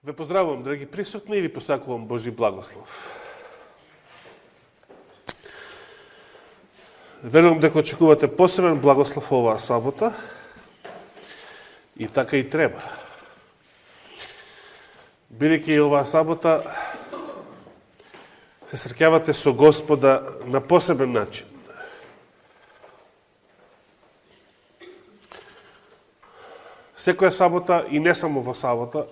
Ве поздравувам, драги присутни, и ви посакувам Божи благослов. Верувам дека очекувате посебен благослов оваа сабота, и така и треба. Бидејќи оваа сабота се среќавате со Господа на посебен начин. Секоја сабота и не само во сабота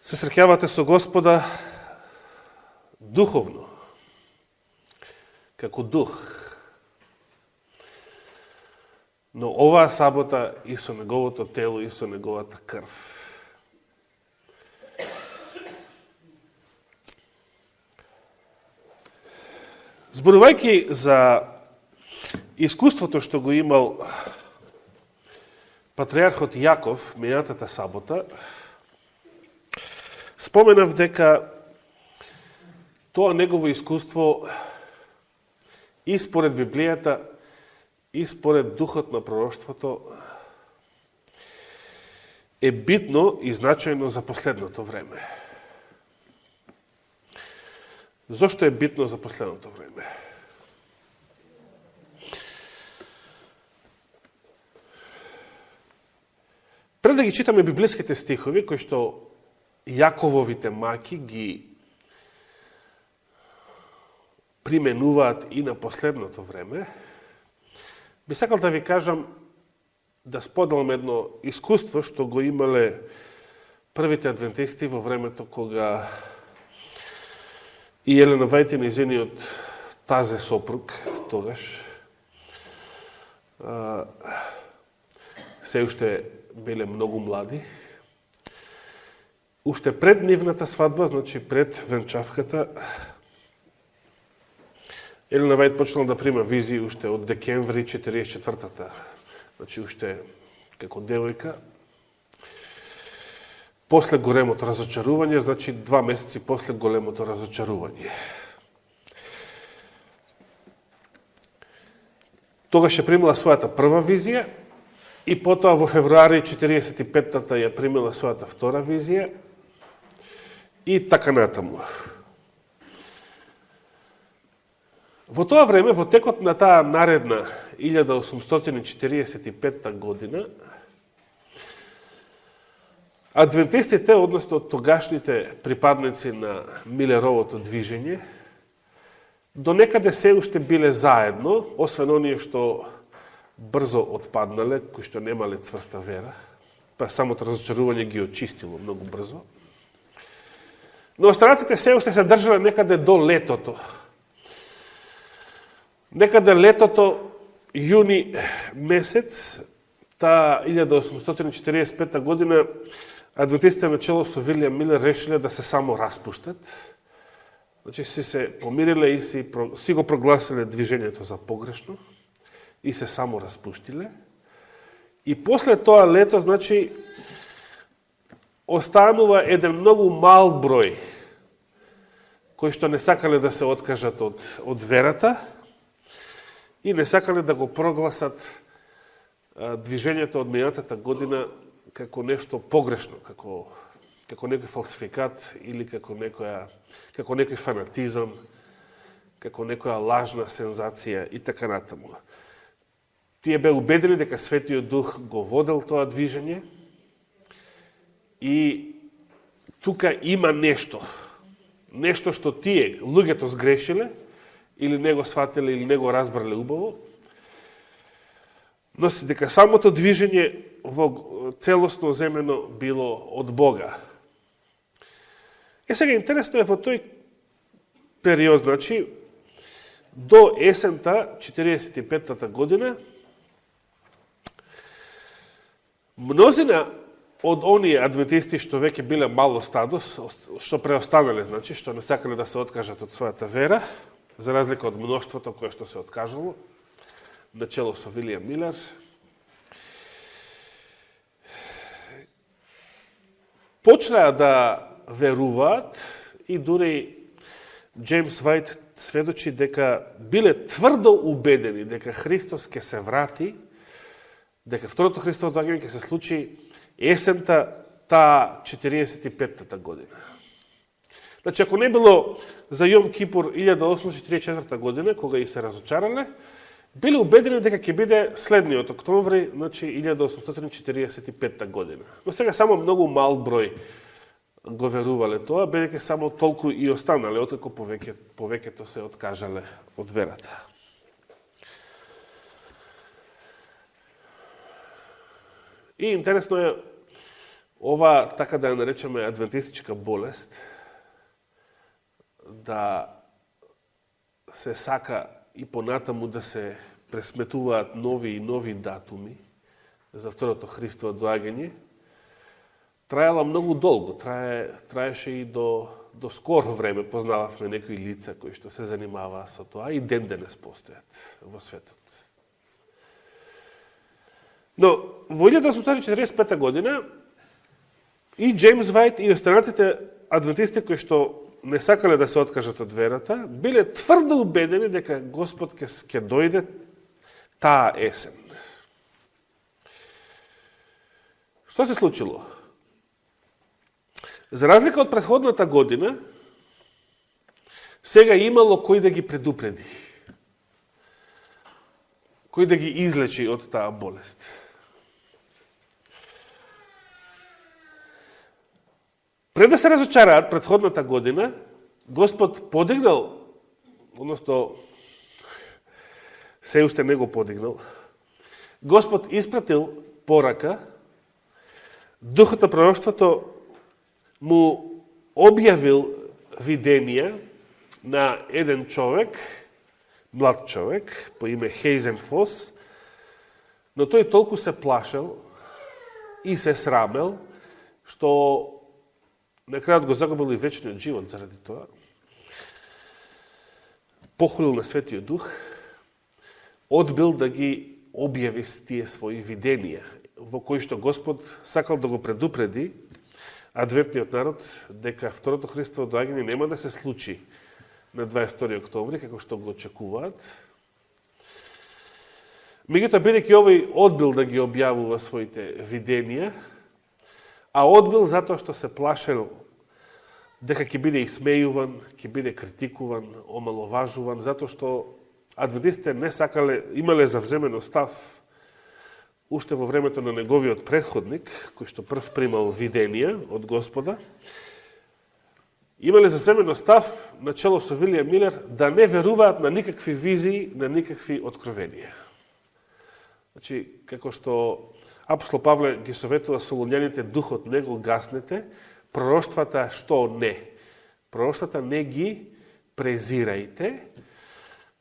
се среќавате со Господа духовно, како дух. Но оваа сабота и со неговото тело, и со неговата крв. Зборувајќи за искуството што го имал патриархот Јаков мејатата сабота, споменав дека тоа негово искуство и според Библијата, и според духот на пророштвото е битно и значајно за последното време. Зошто е битно за последното време? Пред да ги читаме библиските стихови, кои што Јакововите маки ги применуваат и на последното време, би сакал да ви кажам, да споделам едно искуство што го имале првите адвентисти во времето кога и Елена Вајт и нејзиниот тазе сопруг тогаш се уште биле многу млади. Уште пред нивната свадба, значи пред венчавката, Елена Вајт почнала да прима визии уште од декември 44-та, значи уште како девојка. После големото разочарување, значи 2 месеци после големото разочарување. Тогаш ја примила својата прва визија и потоа во февруари 45-та ја примила својата втора визија и така натаму. Во тоа време, во текот на таа наредна 1845 година, адвентистите, односно тогашните припадници на Милеровото движење, до некаде се уште биле заедно, освен оние што брзо отпаднале, кои што немале цврста вера, па самото разочарување ги очистило многу брзо. Но останатите се уште се држале некаде до летото. Некаде летото, јуни месец, таа 1845 година, адвентистите начело со Вилијам Милер решиле да се само распуштат. Значи си се помириле и си го прогласиле движењето за погрешно и се само распуштиле. И после тоа лето, значи, останува еден многу мал број кои што не сакале да се откажат од верата и не сакале да го прогласат движењето од мејатата година како нешто погрешно, како некој фалсификат или како некој фанатизам, како некоја лажна сензација и така натаму. Тие бе убедени дека Светиот Дух го водел тоа движење и тука има нешто што тие, луѓето, сгрешиле или не го сватиле или не го разбрале убаво, но дека самото движење во целосно земено било од Бога. Сега интересно е во тој период, значи, до есента 45-та година, мнозина од оние адвентисти што веќе биле мало стадо, што преостанале, значи, што не сакале да се откажат од својата вера, за разлика од мноштвото кое што се откажало, начело со Вилијам Милер, почнаа да веруваат и дури Джеймс Вајт сведочи дека биле тврдо убедени дека Христос ќе се врати, дека второто Христово доаѓање ќе се случи есента таа 45-та година. Значи, ако не било за Јом Кипур 1844 година, кога и се разочарале, биле убедени дека ќе биде следниот октомври, значи 1845 година. Но сега само многу мал број го верувале тоа, бидејќи само толку и останале, откако повеќето се откажале од верата. И интересно е, ова, така да ја наречеме адвентистичка болест, да се сака и понатаму да се пресметуваат нови и нови датуми за второто Христово доаѓање, траела многу долго, траеше и до скоро време. Познававме некои лица кои што се занимаваа со тоа и ден денес постојат во светот. Но во 1845 година и Джеймс Вајт и останатите адвентисти кои што не сакале да се откажат од верата, биле тврдо убедени дека Господ ќе дојде таа есен. Што се случило? За разлика од претходната година, сега имало кој да ги предупреди, кој да ги излечи од таа болест. Пред да се разочараат претходната година, Господ подигнал, односно се уште не го подигнал, Господ испратил порака, Духот на пророштвото му објавил виденија на еден човек, млад човек, по име Хейзен Фос, но тој толку се плашел и се срамел, што на крајот го загубил и вечниот живот заради тоа. Похулил на Светиот Дух, одбил да ги објави тие своји виденија, во кои што Господ сакал да го предупреди адвентниот народ дека второто Христово доаѓање нема да се случи на 22 октомври, како што го очекуваат. Меѓутоа, бидејќи овој одбил да ги објавува своите виденија, а одбил затоа што се плашел дека ќе биде исмејуван, ќе биде критикуван, омаловажуван, затоа што адвентистите не сакале, имале завземено став уште во времето на неговиот претходник, кој што прв примал виденија од Господа, имале завземено став на чело со Вилијам Милер да не веруваат на никакви визии, на никакви откровенија. Значи, како што апостол Павле ги советува солуњаните, духот не го гаснете, пророштвата што не? Пророштвата не ги презирајте,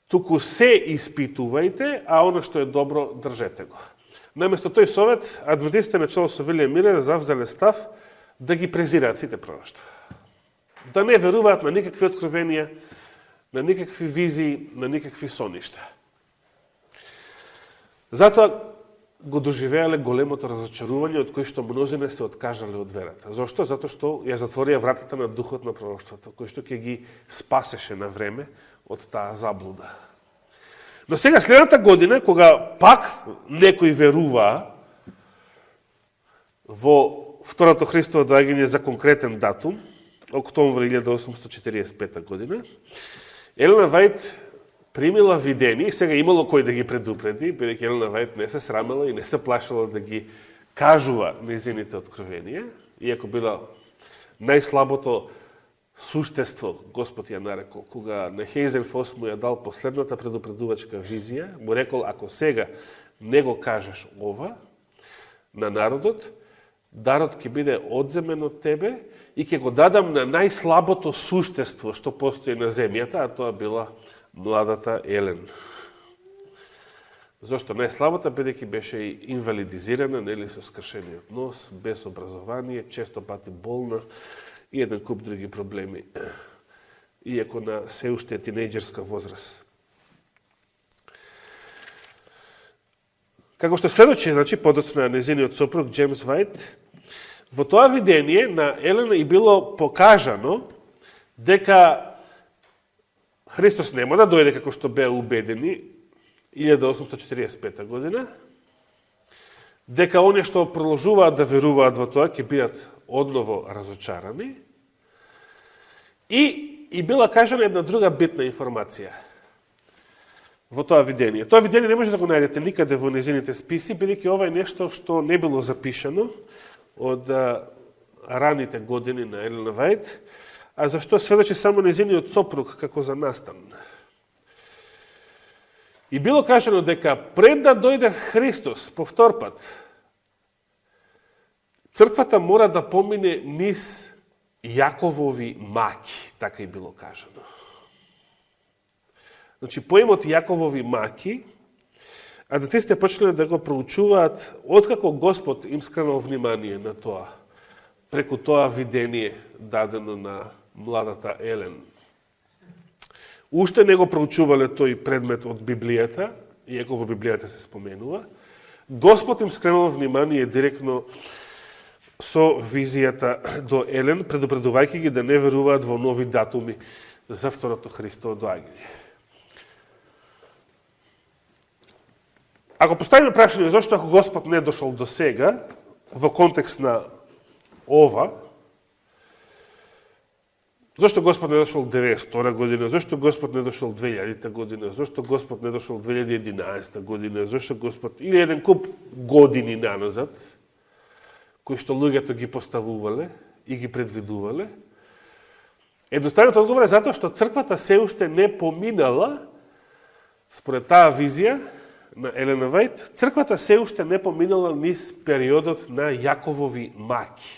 туку се испитувајте, а оно што е добро, држете го. Наместо тој совет, адвентистите на чело со Вилијам Милер завзеле став да ги презираат сите пророштва. Да не веруваат на никакви откровенија, на никакви визии, на никакви соништа. Затоа го доживеале големото разочарување од кој што мнозина се откажале од верата. Зошто? Затоа што ја затворија вратата на духот на пророштвото, кој што ќе ги спасеше на време од таа заблуда. Но сега, следната година, кога пак некои веруваа во второто Христово доаѓање за конкретен датум, октомври 1845 година, Елена Вајт примила видени, сега имало кој да ги предупреди, бидејќи Елена Вајт не се срамела и не се плашала да ги кажува незините откровенија, иако била најслабото суштество, Господ ја нарекол, кога на Хейзен Фос му ја дал последната предупредувачка визија, му рекол, ако сега не го кажеш ова на народот, дарот ќе биде одземен од тебе и ќе го дадам на најслабото суштество што постои на земјата, а тоа била младата Елен. Зошто најслабата, бидејќи беше и инвалидизирана, нели, со скршениот нос, без образование, често пати болна и еден куп други проблеми, иако на се уште тинејџерска возраст. Како што сведочи, значи, подоцна незиниот сопруг Джеймс Вајт, во тоа видение на Елена и било покажано дека Христос нема да дојде како што беа убедени 1845 година, дека оние што продолжуваат да веруваат во тоа ќе бидат одново разочарани. И била кажана една друга битна информација во тоа видение. Тоа видение не може да го најдете никаде во незините списи, бидејќи ова е нешто што не било запишано од раните години на Елена Вајд, а зашто сведочи само незиниот сопруг како за настан. И било кажано дека пред да дојде Христос по втор пат, црквата мора да помине низ Јаковови маки, така и било кажано. Значи, поемот Јаковови маки, адвентистите почнале да го проучуваат откако Господ им скренал внимание на тоа, преку тоа видение дадено на младата Елен. Уште не го проучувале тој предмет од Библијата, иако во Библијата се споменува. Господ им скренал внимание директно со визијата до Елен, предупредувајќи ги да не веруваат во нови датуми за второто Христово доаѓање. Ако поставиме прашање зашто ако Господ не дошол до сега, во контекст на ова, зашто Господ не дошол 1992 година, зашто Господ не дошол 2000 година, зашто Господ не дошол 2011 година, зашто Господ, или еден куп години наназад, кои што луѓето ги поставувале и ги предвидувале. Едноставниот одговор е затоа што црквата се уште не поминала, според таа визија на Елена Вајд, црквата се уште не поминала низ периодот на Јаковови маки.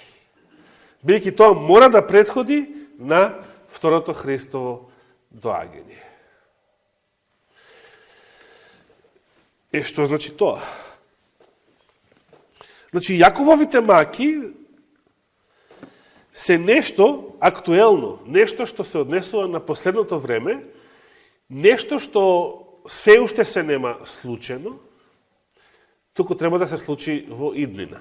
Бидејќи тоа мора да претходи на второто Христово доаѓање. Што значи тоа? Значи, Јакововите маки се нешто актуелно, нешто што се однесува на последното време, нешто што се уште се нема случено, туку треба да се случи во иднина.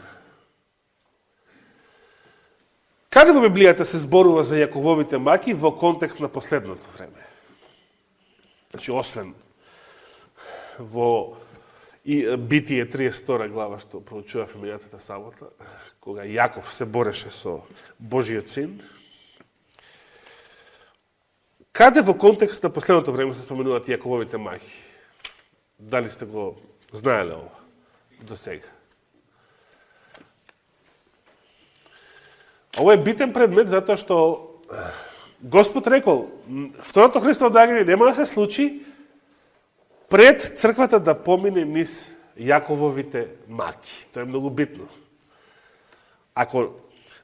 Каде во Библијата се зборува за Јакововите маки во контекст на последното време? Значи, освен во и Битие 32 глава, што проучувавме минатата сабота, кога Јаков се бореше со Божиот син. Каде во контекст на последното време се споменуваат Јакововите маки? Дали сте го знаеле ова до сега? Ова е битен предмет затоа што Господ рекол, второто Христово доаѓање нема да се случи пред црквата да помине низ Јакововите маки. Тоа е многу битно. Ако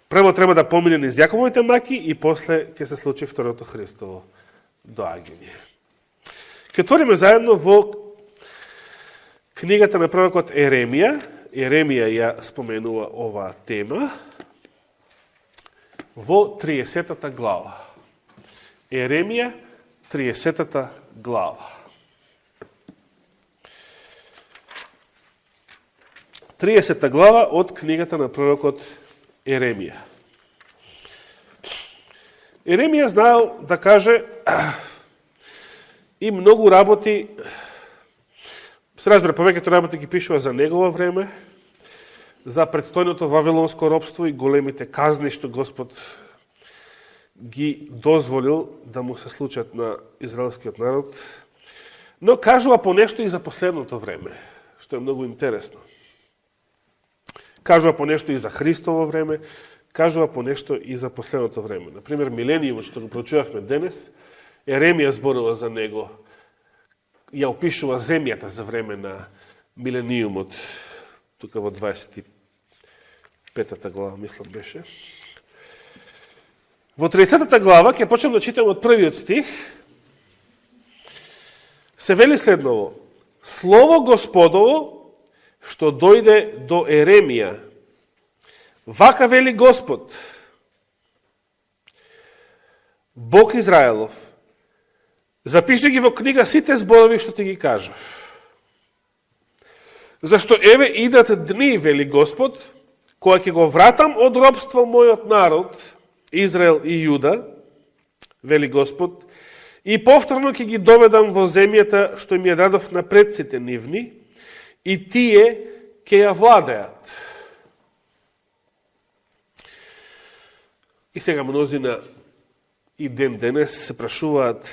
прво треба да помине низ Јакововите маки и после ќе се случи второто Христово доаѓање. Ќе отвориме заедно во книгата на пророкот Еремија. Еремија ја споменува оваа тема во 30-та глава. Еремија, 30-та глава. 30 глава од книгата на пророкот Еремија. Еремија знаел да каже и многу работи, се разбира, повеќето работи ги пишува за негово време, за предстојното вавилонско робство и големите казни што Господ ги дозволил да му се случат на израелскиот народ, но кажува по нешто и за последното време, што е многу интересно. Кажува по нешто и за Христово време, кажува по нешто и за последното време. Например, милениумот, што го проучувавме денес, Еремија зборува за него, ја опишува земјата за време на милениумот, тука во 25-та глава, мислам беше. Во 30-та глава, ќе почнем да читам од првиот стих, се вели следново: Слово Господово, што дојде до Еремија. Вака вели Господ, Бог Израелов, запиши ги во книга сите зборови што ти ги кажав. Зашто еве идат дни, вели Господ, кога ќе го вратам од робство мојот народ, Израел и Јуда, вели Господ, и повторно ќе ги доведам во земјата што им ја дадов на предците нивни, и тие ќе ја владеат. И сега мнозина и ден денес се прашуваат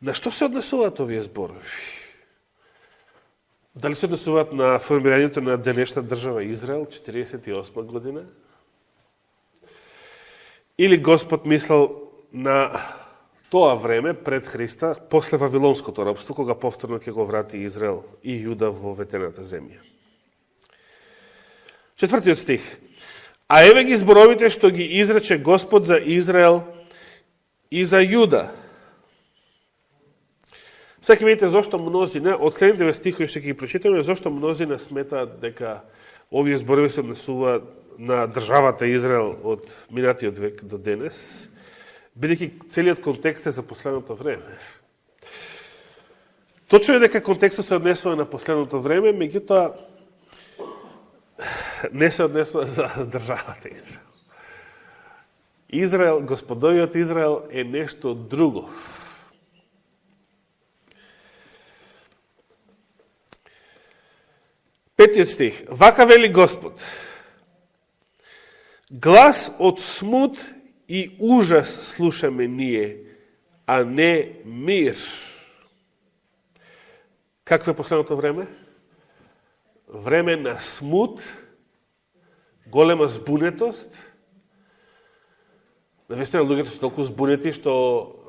на што се однесуваат овие зборови? Дали се однесуваат на формирањето на денешна држава Израел, 48 година? Или Господ мислел на тоа време пред Христа, после Вавилонското робство, кога повторно ќе го врати Израел и Јуда во ветената земја? 4 стих. А еве ги зборовите што ги изрече Господ за Израел и за Јуда. Сега ќе видите зошто мнозина, од следните стихови што ќе ги прочитаме, зошто мнозина сметаат дека овие зборови се однесуваат на државата Израел од минатиот век до денес, бидејќи целиот контекст е за последното време. Точно е дека контекстот се однесува на последното време, меѓутоа не се однесува за државата Израел. Израел, Господовиот Израел е нешто друго. Петиот стих. Вака вели Господ. Глас од смут и ужас слушаме ние, а не мир. Какво е последното време? Време на смут, голема збунетост. Навистина луѓето се толку збунети што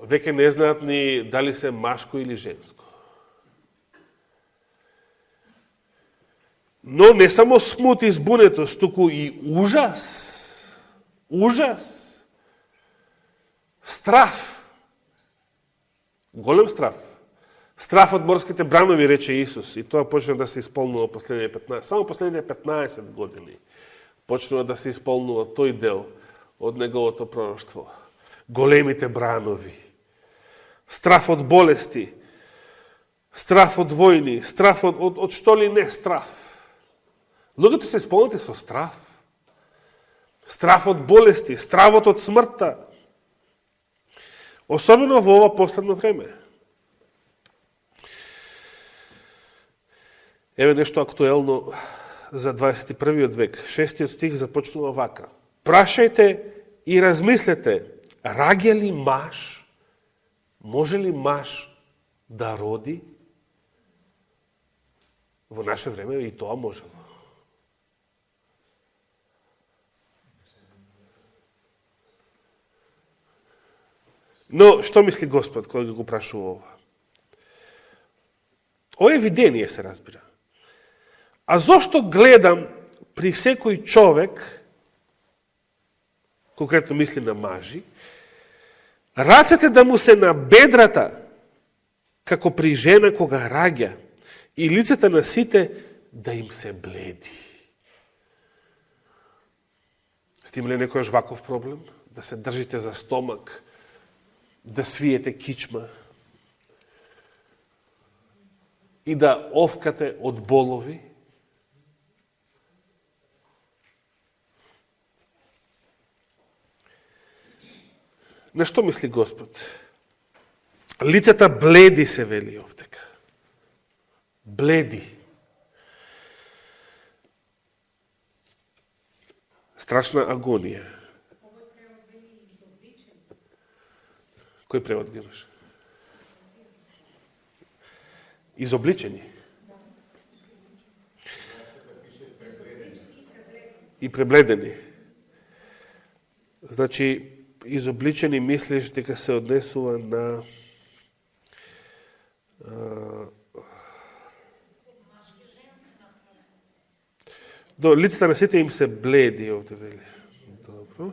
веќе не знаат ни дали се машко или женско. Но не само смут и збунетост, туку и ужас. Ужас. Страф. Голем страф. Страф од морските бранови, рече Исус. И тоа почна да се исполнува последните 15. Само последните 15 години почнува да се исполнува тој дел од неговото пророштво. Големите бранови. Страф од болести. Страф од војни. Страф од што ли не страф. Луѓето се исполнети со страф. Страф од болести, стравот од смртта. Особено во ова последно време. Еве нешто актуелно за 21. век. 6 стих започнува вака. Прашајте и размислете, раѓа ли маж, може ли маж да роди? Во наше време и тоа можело. Но, што мисли Господ кој го прашува ова? Ова е видение, се разбира. А зошто гледам при секој човек, конкретно мисли на мажи, рацете да му се на бедрата, како при жена кога раѓа, и лицата на сите да им се бледи. Сте имали некојаш ваков проблем? Да се држите за стомак, да свиете кичма и да овкате од болови? На што мисли Господ? Лицата бледи се вели овдека. Бледи. Страшна агонија. Кој превод ги имаш? Изобличени. И пребледени. Значи, изобличени мислиш дека се однесува на до лицата на сите им се бледи овде вели. Добро.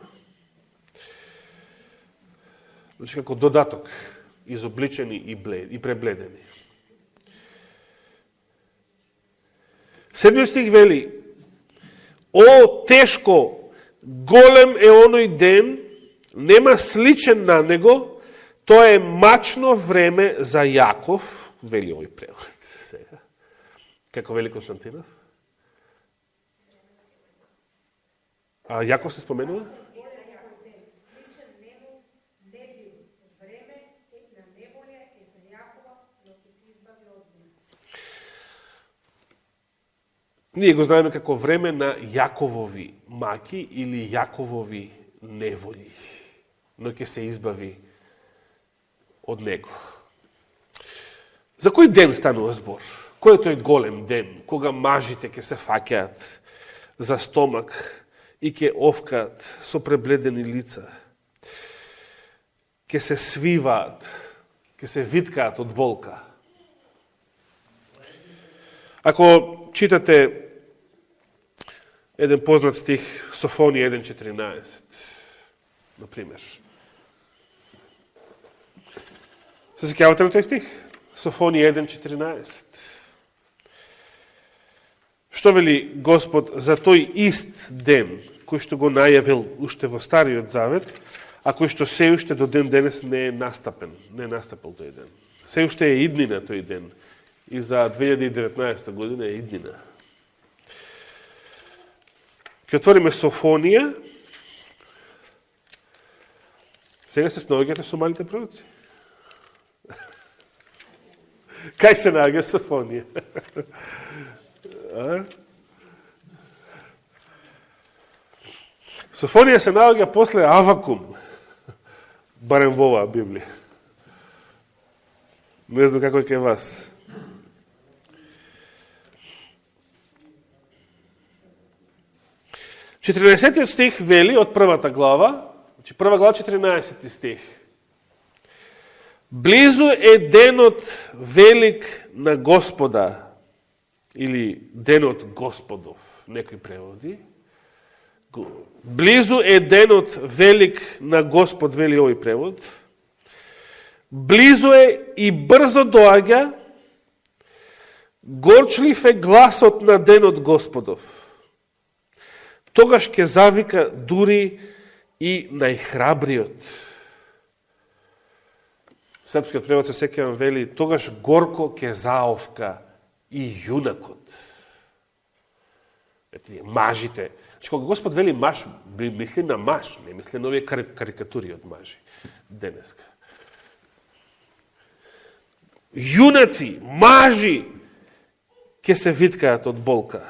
Значи како додаток, изобличени и пребледени. 7 стих вели: О, тешко, голем е оној ден, нема сличен на него, тоа е мачно време за Јаков, вели овој превод. Сега. Како вели Константинов? А Јаков се споменува? ние го знаеме како време на Јаковови маки или Јаковови неволji, но ќе се избави од него. За кој ден станува збор? Кој е тој голем ден, кога мажите ќе се фаќаат за стомак и ќе овкаат со пребледени лица, ќе се свиваат, ќе се виткаат од болка? Ако читате еден познат стих, Софонија 1.14, например. Се сеќавате на тој стих? Софонија 1.14. Што вели Господ за тој ист ден, кој што го најавил уште во Стариот Завет, а кој што се уште до ден денес не е настапен, не е настапил тој ден. Се уште е иднина тој ден. И за 2019 година е иднина. Ке отвориме Софонија. Сега се снаоѓате со малите пророци. Кај се наоѓа Софонија? Софонија се наоѓа после Авакум, барем во оваа Библија. Не знам како е кај вас. Четирнаесетиот стих вели од првата глава, значи прва глава 14 стих. Близу е денот велик на Господа, или денот Господов, некои преводи. Близу е денот велик на Господ, вели овој превод. Близу е и брзо доаѓа, горчлив е гласот на денот Господов. Тогаш ќе завика дури и најхрабриот. Српскиот превод се сеќавам вели, тогаш горко ќе заовка и јунакот. Мажите. Значи, кога Господ вели маж, мисли на маж, не мисли на овие карикатури од мажи денеска. Јунаци, мажи ќе се виткаат од болка.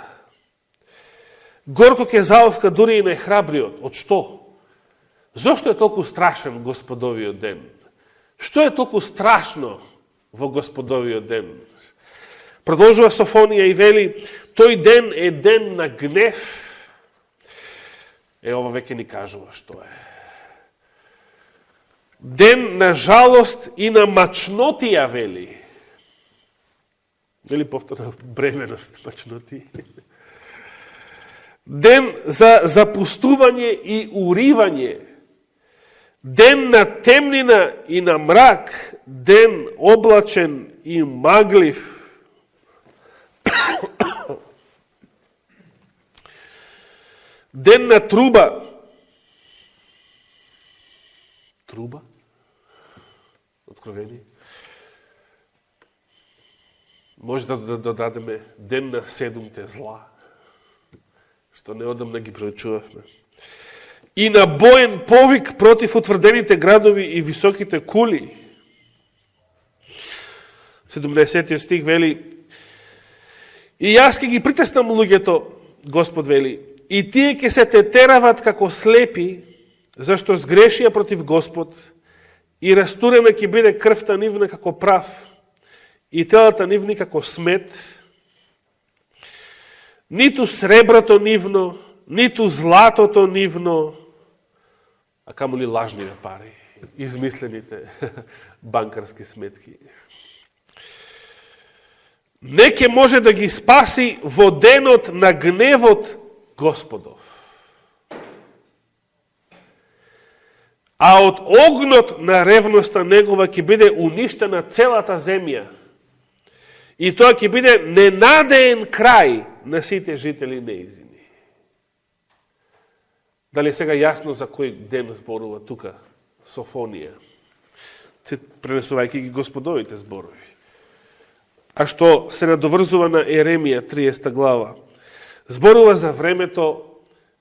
Горко ќе заовка дури и најхрабриот. Од што? Зошто е толку страшен Господовиот ден? Што е толку страшно во Господовиот ден? Продолжува Софонија и вели, тој ден е ден на гнев. Ова веќе ни кажува што е. Ден на жалост и на мачнотија, вели. Вели повторно бременост, мачноти. Ден за запустување и уривање, ден на темнина и на мрак, ден облачен и маглив, ден на труба. Труба? Откровение? Може да додадеме ден на седумте зла, што неодамна ги проучувавме. И на боен повик против утврдените градови и високите кули. 17 стих вели, и јас ке ги притеснам луѓето, Господ вели, и тие ке се тетерават како слепи, зашто сгрешија против Господ, и растурена ке биде крвта нивна како прав, и телата нивни како смет, ниту среброто нивно, ниту златото нивно, а камо ли лажниве пари, измислените банкарски сметки. Не ке може да ги спаси во денот на гневот Господов. А од огнот на ревноста негова ќе биде уништена целата земја. И тоа ќе биде ненадеен крај на сите жители неизини. Дали е сега јасно за кој ден зборува тука Софонија, пренесувајќи ги Господовите зборови? А што се надоврзува на Еремија 30 глава, зборува за времето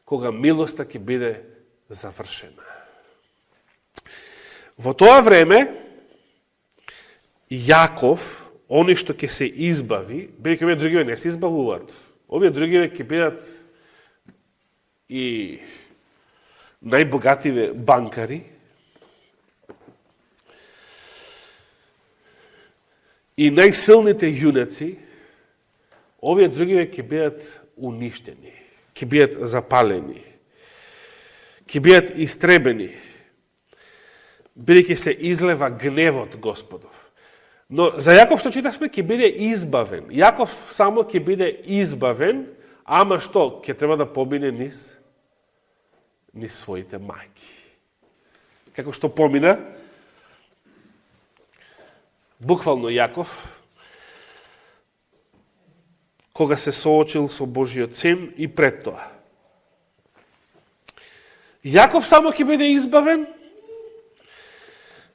кога милоста ќе биде завршена. Во тоа време Јаков, они што ќе се избави, бидејќи другиве не се избавуваат Овие другиве ќе бидат и најбогативе банкари, и најсилните јунаци, овие другиве ќе бидат уништени, ќе бидат запалени, ќе бидат истребени, бидејќи се излева гневот Господов. Но за Јаков што читавме, ќе биде избавен. Јаков само ќе биде избавен, ама што? Ќе треба да помине низ своите мајки. Како што помина, буквално Јаков, кога се соочил со Божиот син и пред тоа. Јаков само ќе биде избавен,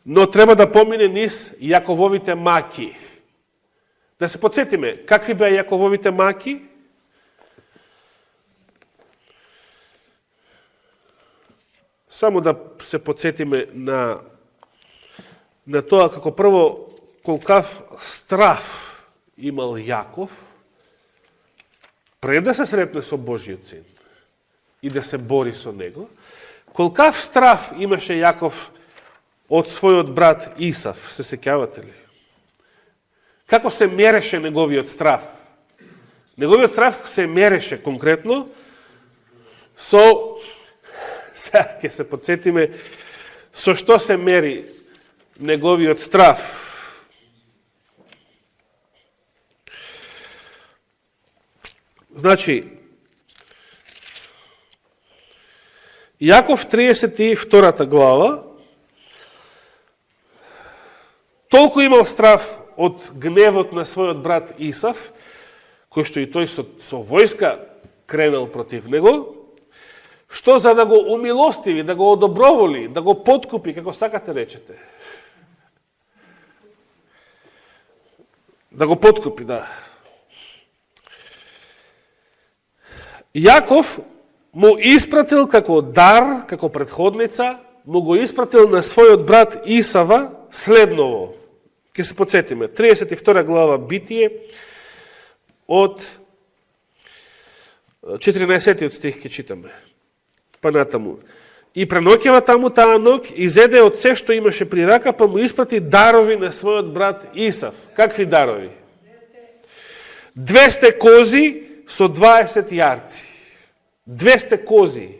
но треба да помине низ Јакововите маки. Да се подсетиме, какви беа Јакововите маки? Само да се подсетиме на тоа како прво колкав страф имал Јаков пред да се сретне со Божиот син и да се бори со него, колкав страф имаше Јаков од својот брат Исав, се сеќавате ли? Како се мереше неговиот страф? Неговиот страф се мереше конкретно со, сега ќе се подсетиме, со што се мери неговиот страф. Значи, Јаков 32 глава, толку имал страф од гневот на својот брат Исав, кој што и тој со војска кренал против него, што за да го умилостиви, да го одоброволи, да го подкупи, како сакате речете. Да го подкупи, да. Јаков му испратил како дар, како предходница, му го испратил на својот брат Исава следново. Ке се подсетиме, 32 глава Битие, од 14 стих ке читаме. Па натаму. И преноќева таму таа ноќ, и зеде од се што имаше при рака, па му испрати дарови на својот брат Исав. Какви дарови? 200 кози со 20 јарци. 200 кози.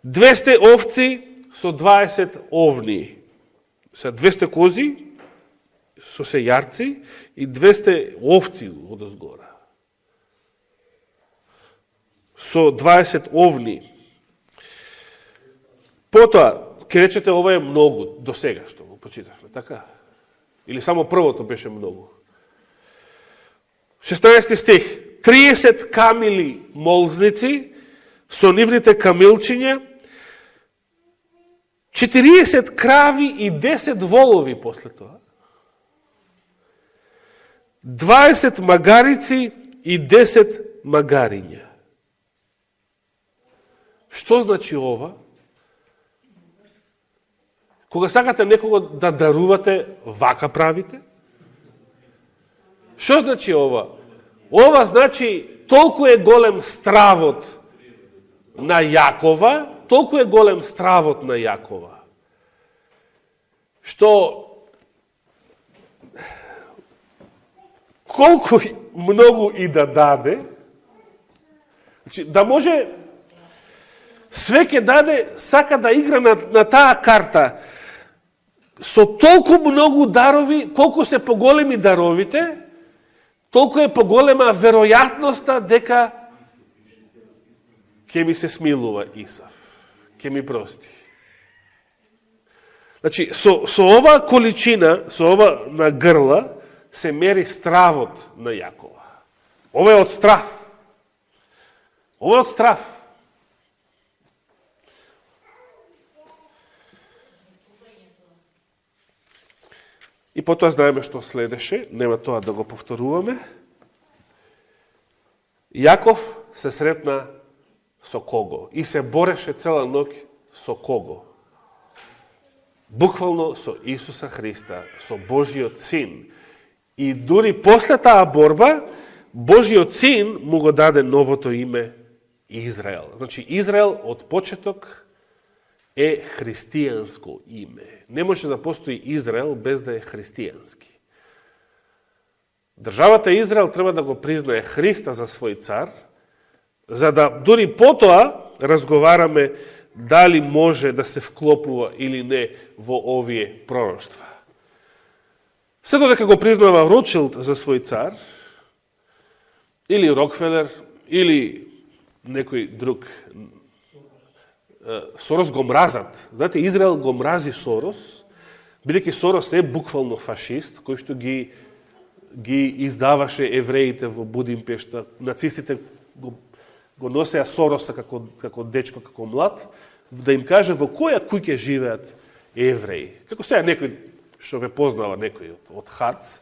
200 овци со 20 овни. Са 200 кози со се јарци и 200 овци одозгора. Со 20 овни. Потоа, ке речете, ова е многу до сега што го почитавме, така? Или само првото беше многу? 16 стих. 30 камили молзници со нивните камилчиња, 40 крави и 10 волови после тоа, 20 магарици и 10 магариња. Што значи ова? Кога сакате некого да дарувате, вака правите? Што значи ова? Ова значи толку е голем стравот на Јакова, толку е голем стравот на Јакова, што колку многу и да даде, значи, да може све ќе даде, сака да игра на таа карта, со толку многу дарови, колку се поголеми даровите, толку е поголема веројатноста дека ќе ми се смилува Исав, ќе ми прости. Значи, со ова количина, со ова на грла, се мери стравот на Јакова. Ова е од страв. Ова е од страв. И потоа знаеме што следеше, нема тоа да го повторуваме. Јаков се сретна со кого? И се бореше цела ноќ со кого? Буквално со Исуса Христа, со Божиот син. И дури после таа борба, Божиот син му го даде новото име Израел. Значи, Израел од почеток е христијанско име. Не може да постои Израел без да е христијански. Државата Израел треба да го признае Христа за свој цар, за да дури потоа разговараме дали може да се вклопува или не во овие пророштва. Се додека го признава Ротшилд за свој цар, или Рокфелер, или некој друг, Сорос го мразат. Знаете, Израел го мрази Сорос, бидејќи Сорос е буквално фашист, кој што ги издаваше евреите во Будимпешта. Нацистите го носеа Сороса како дечко, како млад, да им каже во која куќа живеат евреи. Како сега некој што ве познава некој од ХАЦ,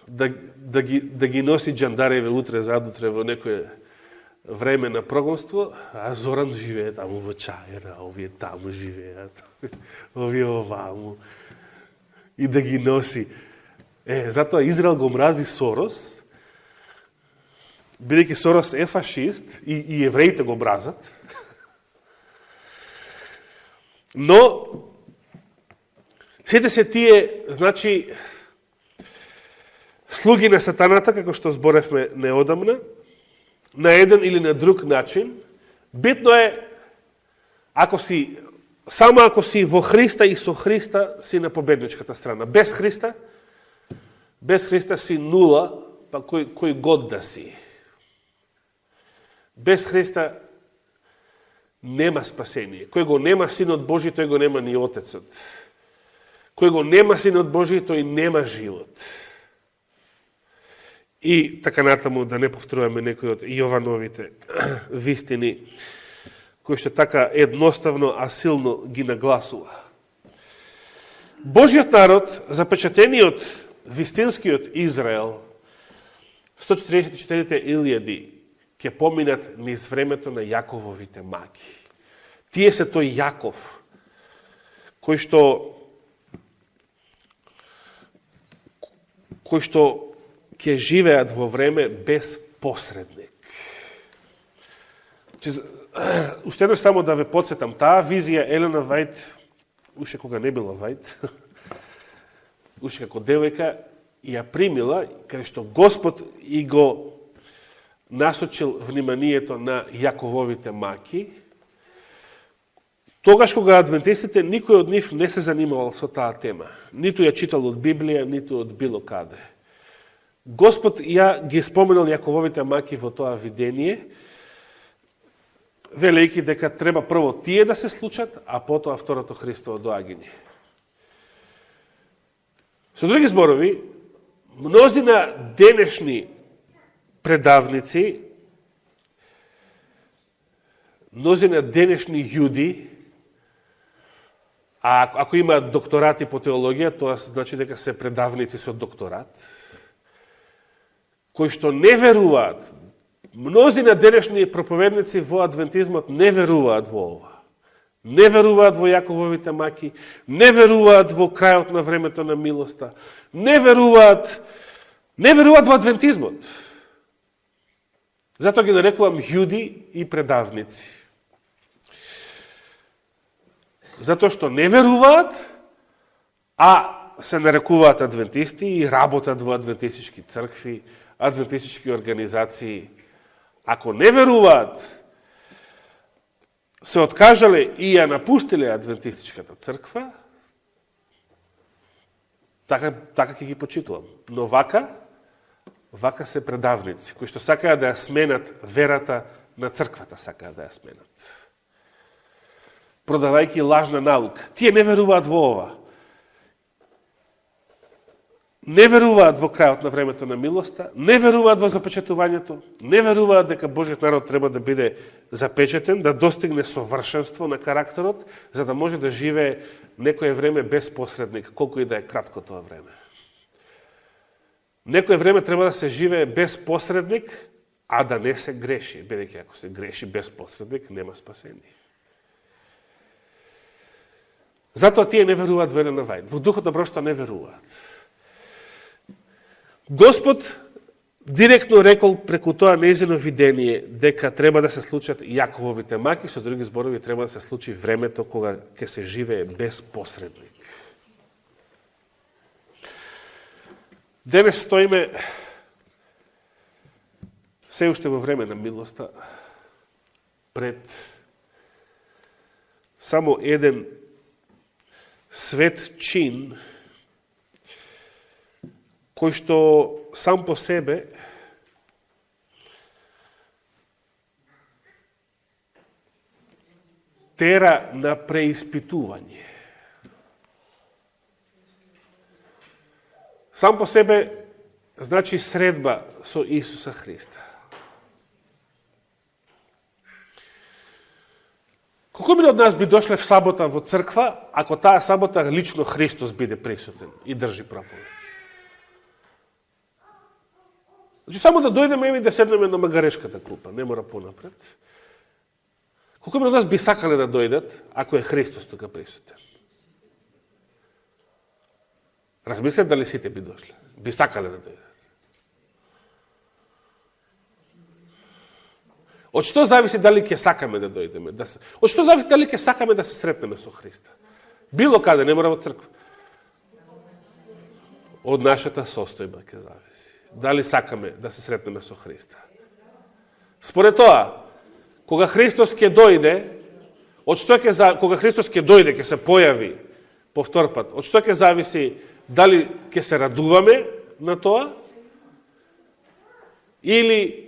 да ги носи джандареве утре задутре во некој време на прогонство, а Зоран живее таму во Чајера, овие таму живеат, овие оваму, и да ги носи. Затоа Израел го мрази Сорос, бидејќи Сорос е фашист и евреите го мразат. Но сите се тие, значи, слуги на сатаната, како што зборевме неодамна, на еден или на друг начин, битно е, само ако си во Христа и со Христа, си на победничката страна. Без Христа си нула, па кој год да си. Без Христа нема спасение. Кој го нема Синот Божи, тој го нема ни Отецот. Кој го нема Синот Божи, тој нема живот. И така натаму, да не повторуваме некои од Јовановите вистини, кои што така едноставно, а силно ги нагласува. Божиот народ, запечатениот вистинскиот Израел, 144.000 ќе поминат низ времето на Јакововите маки. Тие се тој Јаков, кој што ќе живеат во време без посредник. Уште еднаш само да ве подсетам, таа визија Елена Вајд, уште кога не била Вајд, уште како девојка, ја примила, каде што Господ и го насочил вниманието на Јакововите маки, тогаш кога адвентистите, никој од нив не се занимавал со таа тема. Ниту ја читал од Библија, ниту од било каде. Господ ја ги споменал Јакововите маки во тоа видение, велејќи дека треба прво тие да се случат, а потоа второто Христово доаѓање. Со други зборови, мнозина денешни предавници, мнозина денешни јуди, а ако имаат докторати по теологија, тоа значи дека се предавници со докторат, кои што не веруваат, мнозина денешни проповедници во адвентизмот не веруваат во ова. Не веруваат во Јакововите маки, не веруваат во крајот на времето на милоста, не веруваат во адвентизмот. Затоа ги нарекувам јуди и предавници. Затоа што не веруваат, а се нарекуваат адвентисти и работат во адвентистички цркви, адвентистички организации. Ако не веруваат, се откажале и ја напуштиле адвентистичката црква, така ќе ги почитувам. Но вака се предавници, кои што сакаат да ја сменат верата на црквата, сакаат да ја сменат. Продавајќи лажна наука. Тие не веруваат во ова. Не веруваат во крајот на времето на милоста, не веруваат во запечатувањето, не веруваат дека Божиот народ треба да биде запечатен, да достигне совршенство на карактерот, за да може да живее некое време без посредник, колку и да е кратко тоа време. Некое време треба да се живее без посредник, а да не се греши, бидејќи ако се греши без посредник, нема спасение. Затоа тие не веруваат во Елена Вајд. Во духот на брошта не веруваат. Господ директно рекол преку тоа нејзино видение дека треба да се случат Јакововите маки, со други зборови треба да се случи времето кога ќе се живее без посредник. Денес стоиме се уште во време на милоста пред само еден свет чин кој што сам по себе тера на преиспитување. Сам по себе значи средба со Исуса Христа. Колку миле од нас би дошле в сабота во црква, ако таа сабота лично Христос биде присутен и држи проповед? Значи, само да дојдеме и да седнеме на магарешката клупа, не мора понапред. Колку миле од нас би сакале да дојдат, ако е Христос тука присутен? Размислете дали сите би дошле. Би сакале да дојдат. Од што зависи дали ќе сакаме да дојдеме? Од што зависи дали ќе сакаме да се сретнеме со Христа? Било каде, не мора во црква. Од нашата состојба ќе зависи. Дали сакаме да се сретнеме со Христа? Според тоа, кога Христос ќе дојде, кога Христос ќе дојде, ќе се појави повтор пат, од што ќе зависи дали ќе се радуваме на тоа или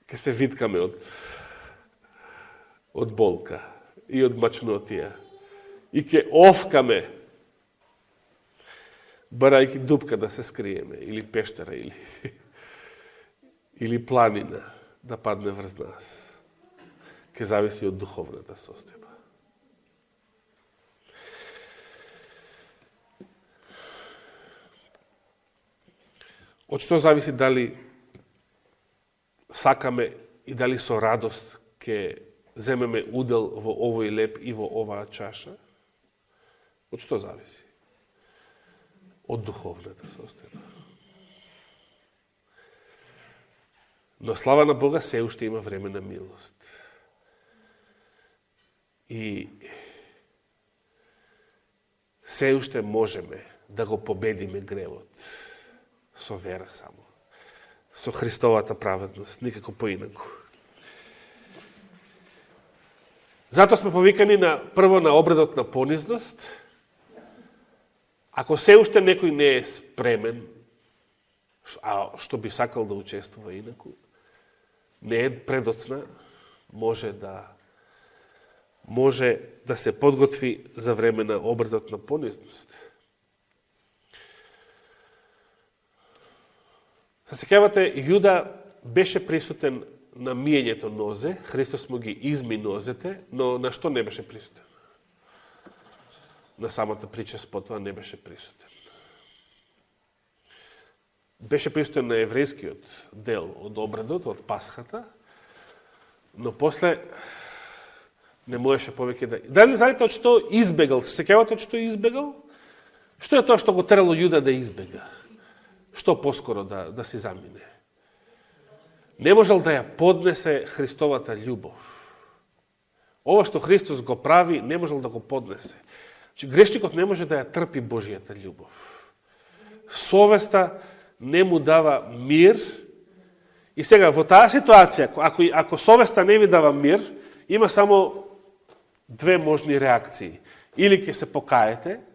ќе се виткаме од болка и од мачнотија и ќе овкаме барајќи дупка да се скриеме или пештера или планина да падне врз нас. Ќе зависи од духовната состојба. Од што зависи дали сакаме и дали со радост ќе земеме удел во овој леп и во оваа чаша? Од што зависи? Од духовната состојба. Но слава на Бога, се уште има време на милост. И се уште можеме да го победиме гревот со вера само. Со Христовата праведност, никако поинаку. Затоа сме повикани прво на обредот на понизност. Ако се уште некој не е спремен, а што би сакал да учествува инаку, не е предоцна, може да се подготви за време на обредот на понизност. Се сеќавате, Јуда беше присутен на миењето нозе, Христос му ги изми нозете, но на што не беше присутен? На самата прича спотоа не беше присутен. Беше присутен на еврејскиот дел од обредот, од Пасхата, но после не можеше повеќе да... Дали знаете од што избегал? Се сеќавате од што избегал? Што е тоа што го терало Јуда да избега? Што поскоро да си замине? Не можел да ја поднесе Христовата љубов. Ова што Христос го прави, не можел да го поднесе. Грешникот не може да ја трпи Божијата љубов. Совеста не му дава мир. И сега, во таа ситуација, ако совеста не ви дава мир, има само две можни реакции. Или ќе се покаете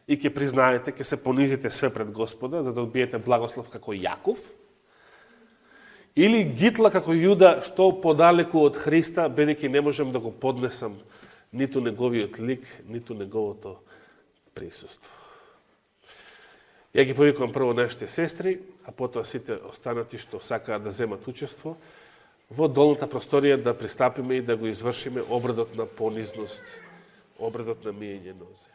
и ќе признаете, ќе се понизите све пред Господа, за да одбиете благослов како Јаков, или гитла како Јуда, што подалеку од Христа, бидејќи не можем да го поднесам ниту неговиот лик, ниту неговото присуство. Ја ги повикувам прво нашите сестри, а потоа сите останати што сакаат да земат учество, во долната просторија да пристапиме и да го извршиме обредот на понизност, обредот на миење нозе.